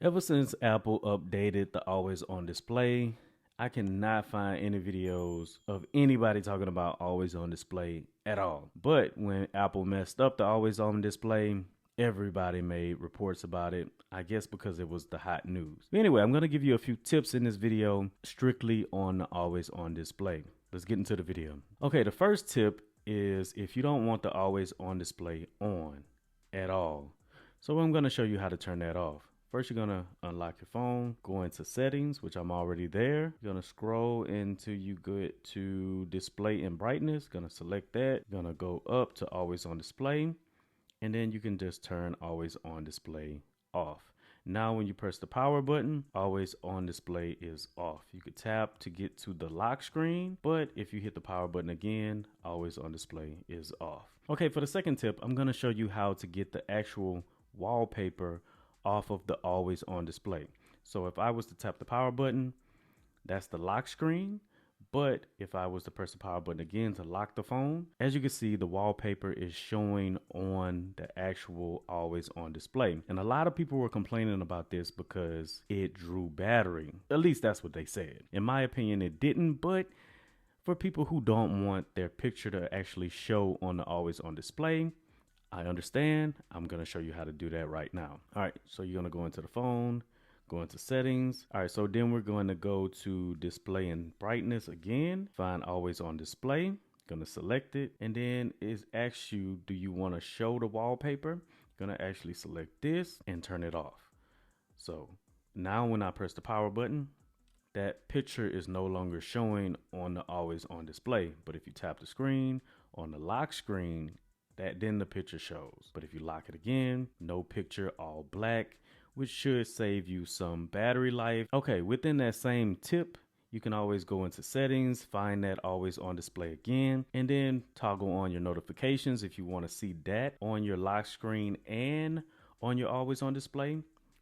Ever since Apple updated the always on display, I cannot find any videos of anybody talking about always on display at all. But when Apple messed up the always on display, everybody made reports about it. I guess because it was the hot news. But anyway, I'm going to give you a few tips in this video strictly on the always on display. Let's get into the video. Okay, the first tip is if you don't want the always on display on at all. So I'm going to show you how to turn that off. First, you're going to unlock your phone, go into settings, which I'm already there. You're going to scroll until you get to display and brightness. Going to select that. You're going to go up to always on display, and then you can just turn always on display off. Now, when you press the power button, always on display is off. You could tap to get to the lock screen, but if you hit the power button again, always on display is off. Okay, for the second tip, I'm going to show you how to get the actual wallpaper off of the always on display. So if I was to tap the power button, that's the lock screen. But if I was to press the power button again to lock the phone, as you can see, the wallpaper is showing on the actual always on display. And a lot of people were complaining about this because it drew battery. At least that's what they said. In my opinion, it didn't, but for people who don't want their picture to actually show on the always on display, I understand. I'm going to show you how to do that right now. All right, so you're going to go into the phone, go into settings. All right, so then we're going to go to display and brightness again, find always on display, going to select it, and then it asks you, do you want to show the wallpaper? Going to actually select this and turn it off. So now when I press the power button, that picture is no longer showing on the always on display. But if you tap the screen on the lock screen, then the picture shows. But if you lock it again, no picture, all black, which should save you some battery life. Okay, within that same tip, you can always go into settings, find that always on display again, and then toggle on your notifications if you want to see that on your lock screen and on your always on display,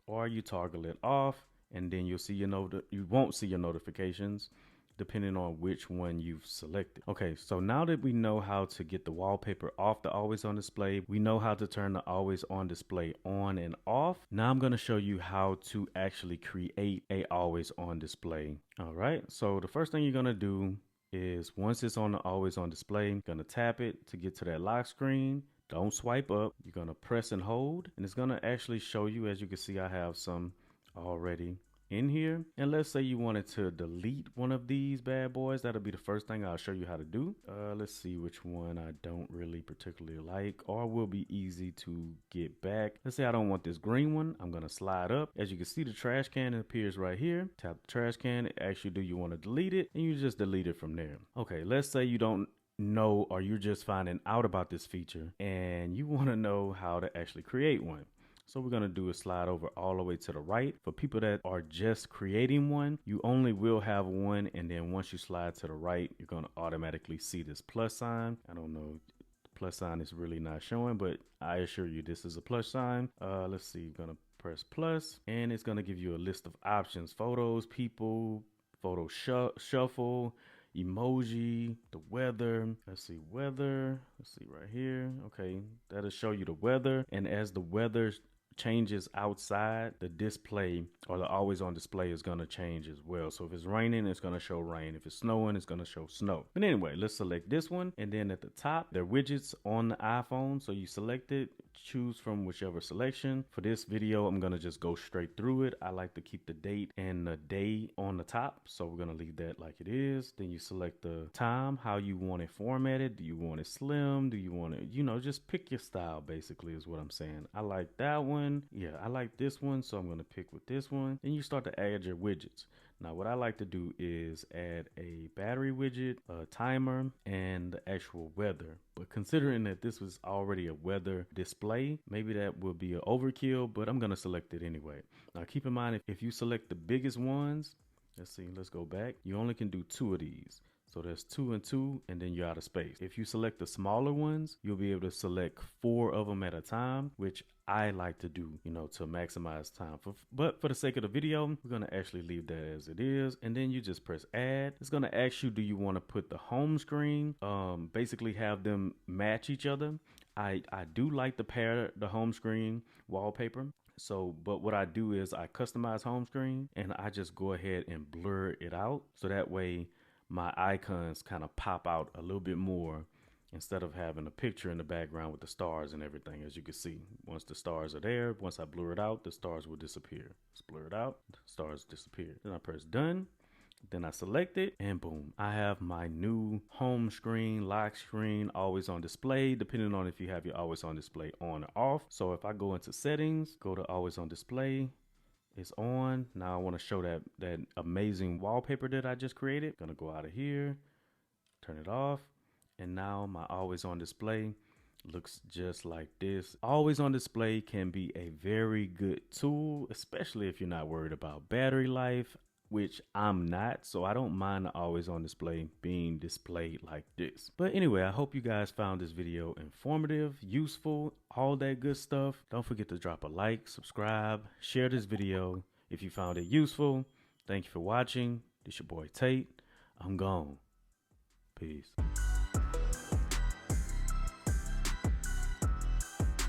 or you toggle it off and then you'll see you won't see your notifications depending on which one you've selected. Okay, so now that we know how to get the wallpaper off the always on display, we know how to turn the always on display on and off. Now I'm going to show you how to actually create a always on display. All right, so the first thing you're going to do is once it's on the always on display, you're going to tap it to get to that lock screen. Don't swipe up. You're going to press and hold, and it's going to actually show you, as you can see, I have some already in here. And let's say you wanted to delete one of these bad boys. That'll be the first thing I'll show you how to do. Let's see which one I don't really particularly like or will be easy to get back. Let's say I don't want this green one. I'm going to slide up. As you can see, the trash can appears right here. Tap the trash can. It asks you, do you want to delete it? And you just delete it from there. Okay, let's say you don't know or you're just finding out about this feature and you want to know how to actually create one. So we're going to do is slide over all the way to the right. For people that are just creating one, you only will have one. And then once you slide to the right, you're going to automatically see this plus sign. I don't know. The plus sign is really not showing, but I assure you this is a plus sign. Let's see. You're going to press plus and it's going to give you a list of options. Photos, people, photo shuffle, emoji, the weather. Let's see, weather. Let's see right here. Okay, that'll show you the weather. And as the weather changes outside, the display or the always on display is going to change as well. So if it's raining, it's going to show rain. If it's snowing, it's going to show snow. But anyway, let's select this one. And then at the top, there are widgets on the iPhone. So you select it, choose from whichever selection. For this video, I'm going to just go straight through it. I like to keep the date and the day on the top. So we're going to leave that like it is. Then you select the time, how you want it formatted. Do you want it slim? Do you want it, just pick your style basically is what I'm saying. I like that one. Yeah, I like this one, so I'm going to pick with this one. Then you start to add your widgets. Now, what I like to do is add a battery widget, a timer, and the actual weather. But considering that this was already a weather display, maybe that will be an overkill, but I'm going to select it anyway. Now, keep in mind, if you select the biggest ones, let's go back. You only can do 2 of these. So there's 2 and 2, and then you're out of space. If you select the smaller ones, you'll be able to select 4 of them at a time, which I like to do, to maximize time. But for the sake of the video, we're going to actually leave that as it is. And then you just press add. It's going to ask you, do you want to put the home screen, basically have them match each other. I do like to pair the home screen wallpaper. So, but what I do is I customize home screen and I just go ahead and blur it out. So that way my icons kind of pop out a little bit more instead of having a picture in the background with the stars and everything. As you can see, once the stars are there, once I blur it out, the stars will disappear. Let's blur it out, the stars disappear. Then I press done. Then I select it and boom, I have my new home screen, lock screen, always on display, depending on if you have your always on display on or off. So if I go into settings, go to always on display, it's on. Now I want to show that amazing wallpaper that I just created. Gonna go out of here, turn it off. And now my always on display looks just like this. Always on display can be a very good tool, especially if you're not worried about battery life, which I'm not, so I don't mind the always on display being displayed like this. But anyway, I hope you guys found this video informative, useful, all that good stuff. Don't forget to drop a like, subscribe, share this video if you found it useful. Thank you for watching. This your boy Tate. I'm gone. Peace.